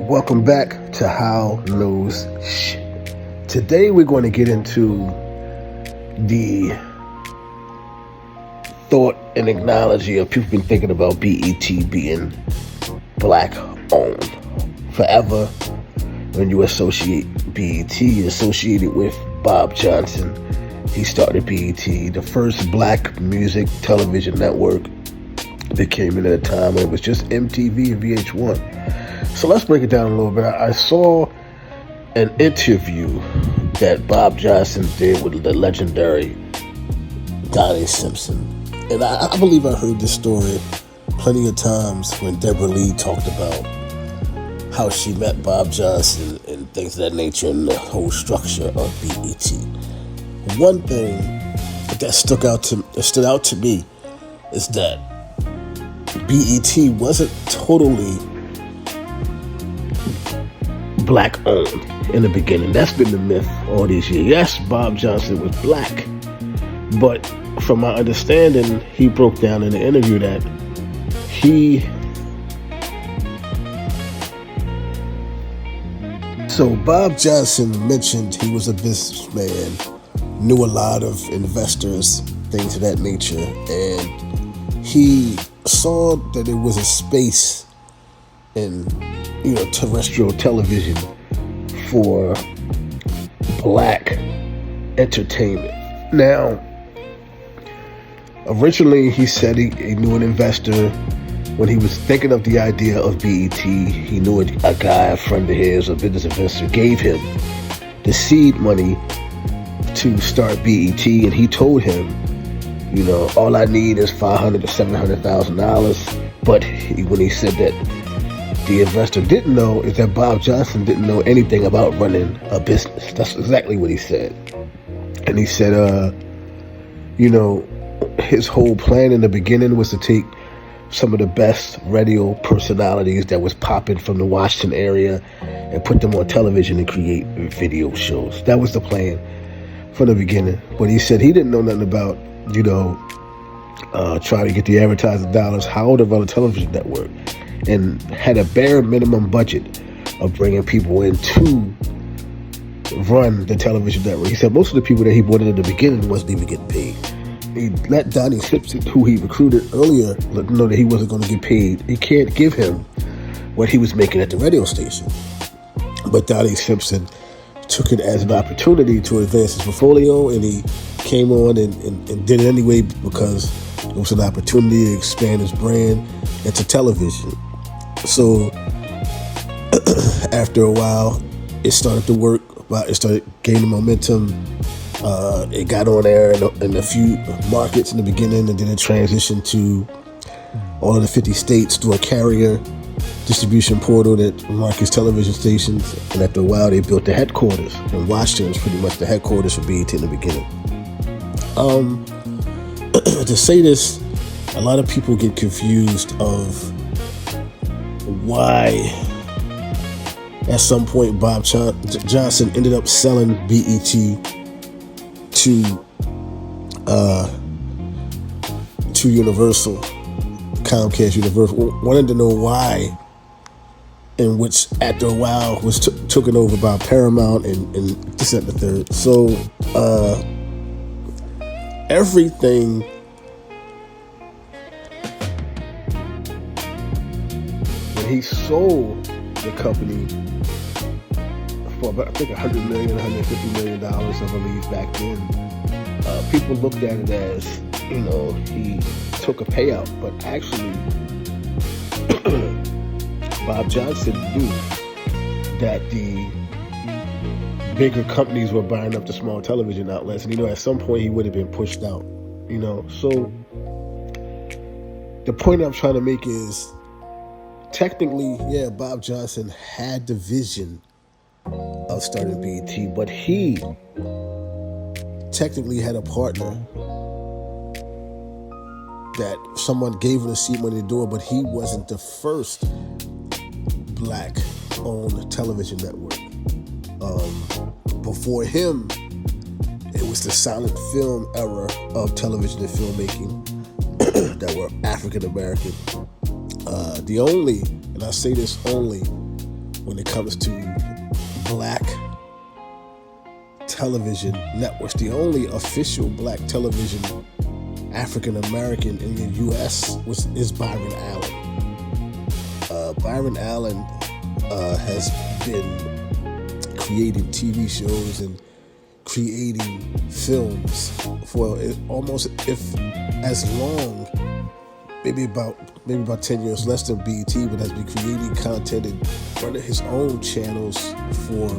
Welcome back to How Knows Sh. Today we're going to get into the thought and analogy of people been thinking about BET being black owned. Forever, when you associate BET, you associate it with Bob Johnson. He started BET, the first black music television network that came in at a time when it was just MTV and VH1. So let's break it down a little bit. I saw an interview that Bob Johnson did with the legendary Donnie Simpson. And I believe I heard this story plenty of times when Deborah Lee talked about how she met Bob Johnson and things of that nature and the whole structure of BET. One thing that stood out to me is that BET wasn't totally black owned in the beginning. That's been the myth all these years. Yes, Bob Johnson was black, but from my understanding, he broke down in the interview that So Bob Johnson mentioned he was a businessman, knew a lot of investors, things of that nature, and he saw that there was a space in terrestrial television for black entertainment. Now, originally he said he knew an investor. When he was thinking of the idea of BET, he knew a guy, a friend of his, a business investor, gave him the seed money to start BET, and he told him, all I need is $500,000 to $700,000. But when he said that, the investor didn't know is that Bob Johnson didn't know anything about running a business. That's exactly what he said. And he said, his whole plan in the beginning was to take some of the best radio personalities that was popping from the Washington area and put them on television and create video shows. That was the plan from the beginning. But he said he didn't know nothing about, trying to get the advertising dollars, how to run a television network, and had a bare minimum budget of bringing people in to run the television network. He said most of the people that he brought in the beginning wasn't even getting paid. He let Donnie Simpson, who he recruited earlier, know that he wasn't going to get paid. He can't give him what he was making at the radio station. But Donnie Simpson took it as an opportunity to advance his portfolio, and he came on and did it anyway because it was an opportunity to expand his brand into television. So after a while, it started to work. It started gaining momentum. It got on air in a few markets in the beginning, and then it transitioned to all of the 50 states through a carrier distribution portal that markets television stations. And after a while, they built the headquarters. And Washington was pretty much the headquarters for BET in the beginning. To say this, a lot of people get confused of why at some point Bob Johnson ended up selling BET to Universal, Comcast Universal. Wanted to know why, in which after a while was taken over by Paramount and this and the third. So everything when he sold the company for about, I think $100 million, $150 million, I believe, back then, people looked at it as, he took a payout. But actually, Bob Johnson knew that the bigger companies were buying up the small television outlets, and at some point he would have been pushed out. So the point I'm trying to make is, technically, yeah, Bob Johnson had the vision of starting BET, but he technically had a partner that someone gave him the seed money to do it, but he wasn't the first black-owned television network. Before him, it was the silent film era of television and filmmaking that were African American. The only, and I say this only, when it comes to black television networks. The only official black television African American in the U.S. is Byron Allen. Byron Allen has been creating TV shows and creating films for almost as long, maybe about 10 years less than BET, but has been creating content and running his own channels for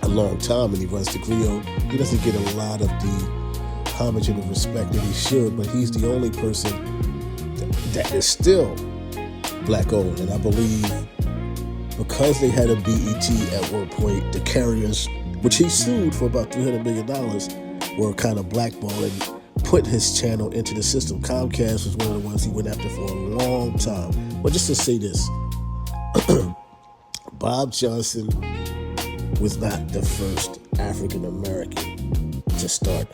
a long time. And he runs the Griot. He doesn't get a lot of the homage and the respect that he should, but he's the only person that is still black owned. And I believe because they had a BET at one point, the carriers, which he sued for about $300 million, were kind of blackballed and put his channel into the system. Comcast was one of the ones he went after for a long time. But just to say this, Bob Johnson was not the first African American to start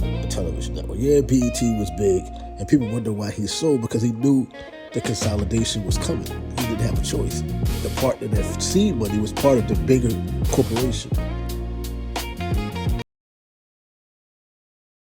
a television network. Yeah, BET was big, and people wonder why he sold, because he knew the consolidation was coming. He didn't have a choice. The partner that seed money was part of the bigger corporation.